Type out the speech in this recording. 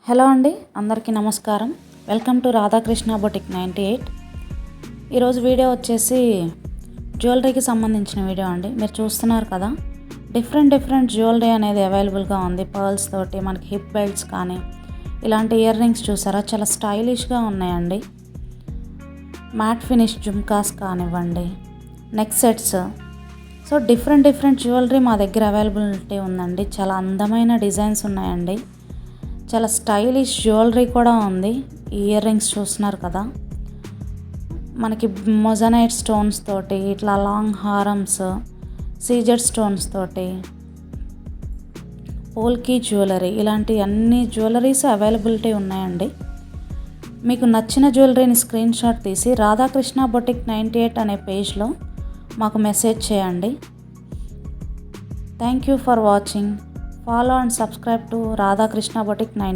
Hello అండి, అందరికీ నమస్కారం. Welcome to Radhakrishna boutique 98. ఈరోజు వీడియో వచ్చేసి జ్యువెలరీకి సంబంధించిన వీడియో అండి. మీరు చూస్తున్నారు కదా, డిఫరెంట్ జ్యువెలరీ అనేది అవైలబుల్గా ఉంది. పర్ల్స్ తోటి మనకి హిప్ బెల్ట్స్ కానీ ఇలాంటి ఇయర్ రింగ్స్ చూసారా, చాలా స్టైలిష్గా ఉన్నాయండి. మ్యాట్ ఫినిష్ జుమ్కాస్ కానివ్వండి, neck sets, so different jewellery మా దగ్గర అవైలబిలిటీ ఉందండి. చాలా అందమైన డిజైన్స్ ఉన్నాయండి. చాలా స్టైలిష్ జ్యువెలరీ కూడా ఉంది. ఈ ఇయర్ రింగ్స్ చూస్తున్నారు కదా, మనకి మొజనైట్ స్టోన్స్ తోటి ఇట్లా లాంగ్ హారమ్స్, సీజెడ్ స్టోన్స్ తోటి, పోల్కీ జ్యువెలరీ, ఇలాంటి అన్ని జ్యువెలరీస్ అవైలబిలిటీ ఉన్నాయండి. మీకు నచ్చిన జ్యువెలరీని స్క్రీన్ షాట్ తీసి రాధాకృష్ణ బొటిక్ 98 అనే పేజ్లో మాకు మెసేజ్ చేయండి. Thank you for watching. Follow and subscribe to Radhakrishna Boutique 9.